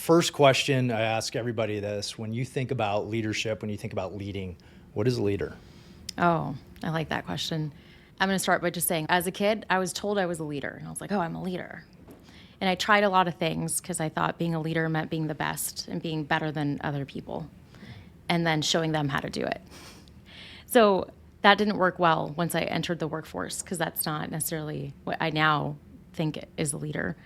First question I ask everybody this: when you think about leadership, when you think about leading, what is a leader? Oh, I like that question. I'm going to start by just saying, as a kid, I was told I was a leader. And I was like, oh, I'm a leader. And I tried a lot of things because I thought being a leader meant being the best and being better than other people and then showing them how to do it. So that didn't work well once I entered the workforce because that's not necessarily what I now think is a leader.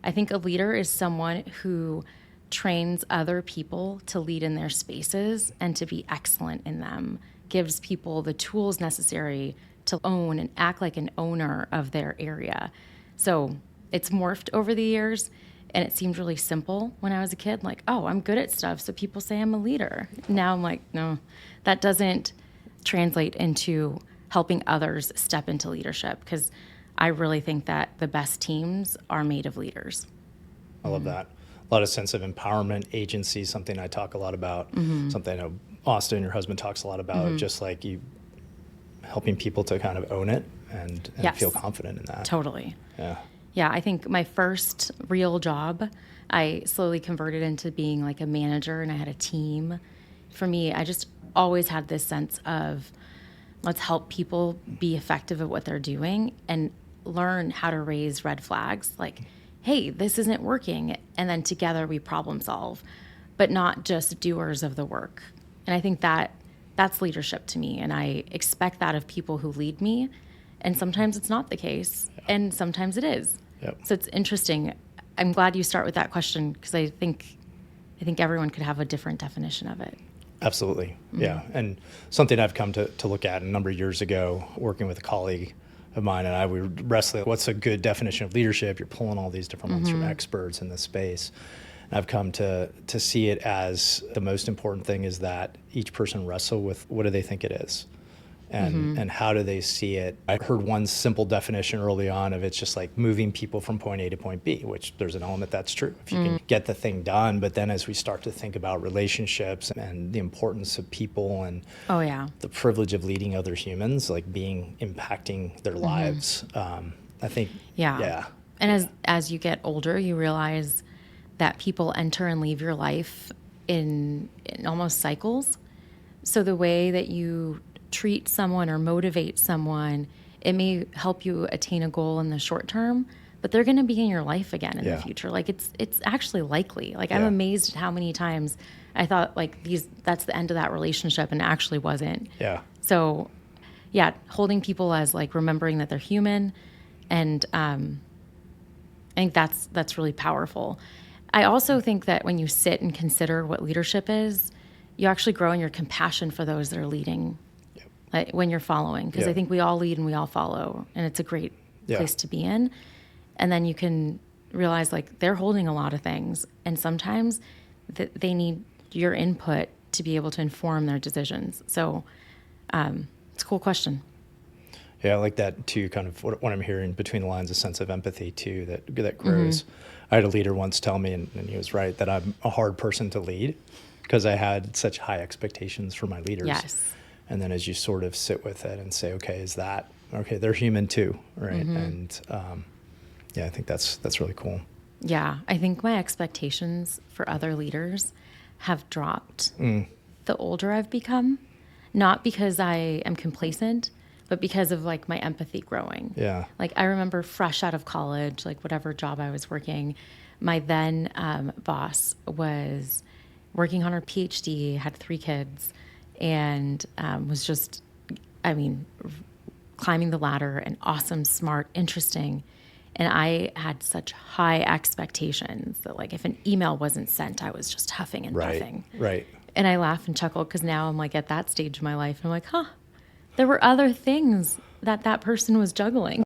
I think a leader is someone who trains other people to lead in their spaces and to be excellent in them, gives people the tools necessary to own and act like an owner of their area. So it's morphed over the years, and it seemed really simple when I was a kid, like, oh, I'm good at stuff, so people say I'm a leader. Now I'm like, no, that doesn't translate into helping others step into leadership, because I really think that the best teams are made of leaders. I love that. A lot of sense of empowerment, agency, something I talk a lot about, something I know Austin, your husband, talks a lot about, just like you helping people to kind of own it and Yes. feel confident in that. Totally. Yeah. Yeah, I think my first real job, I slowly converted into being like a manager, and I had a team. For me, I just always had this sense of let's help people be effective at what they're doing and learn how to raise red flags. Like, hey, this isn't working. And then together we problem solve, but not just doers of the work. And I think that's leadership to me. And I expect that of people who lead me. And sometimes it's not the case, and sometimes it is. Yep. So it's interesting. I'm glad you start with that question, because I think everyone could have a different definition of it. Absolutely. Yeah. And something I've come to look at a number of years ago, working with a colleague of mine and I, we were wrestling, what's a good definition of leadership? You're pulling all these different ones from experts in this space. And I've come to see it as the most important thing is that each person wrestle with what do they think it is? And how do they see it? I heard one simple definition early on of it's just like moving people from point A to point B, which there's an element that's true. If you can get the thing done, but then as we start to think about relationships and the importance of people and Oh, yeah. the privilege of leading other humans, like impacting their lives, I think, Yeah. And as you get older, you realize that people enter and leave your life in almost cycles. So the way that you treat someone or motivate someone, it may help you attain a goal in the short term, but they're going to be in your life again in the future. Like it's actually likely. Like I'm amazed at how many times I thought like that's the end of that relationship, and it actually wasn't. Yeah. So yeah, holding people as like remembering that they're human, and I think that's really powerful. I also think that when you sit and consider what leadership is, you actually grow in your compassion for those that are leading. When you're following, because I think we all lead and we all follow, and it's a great place to be in. And then you can realize like they're holding a lot of things, and sometimes they need your input to be able to inform their decisions. So it's a cool question. Yeah, I like that too, kind of what I'm hearing between the lines, a sense of empathy too, that grows. I had a leader once tell me, and he was right, that I'm a hard person to lead because I had such high expectations for my leaders. Yes. And then as you sort of sit with it and say, okay, they're human too, right? And I think that's really cool. Yeah, I think my expectations for other leaders have dropped the older I've become, not because I am complacent, but because of like my empathy growing. Yeah. Like I remember fresh out of college, like whatever job I was working, my then boss was working on her PhD, had 3 kids, and was just, climbing the ladder and awesome, smart, interesting. And I had such high expectations that like if an email wasn't sent, I was just huffing and puffing. Right. And I laugh and chuckle because now I'm like at that stage of my life. And I'm like, there were other things that person was juggling.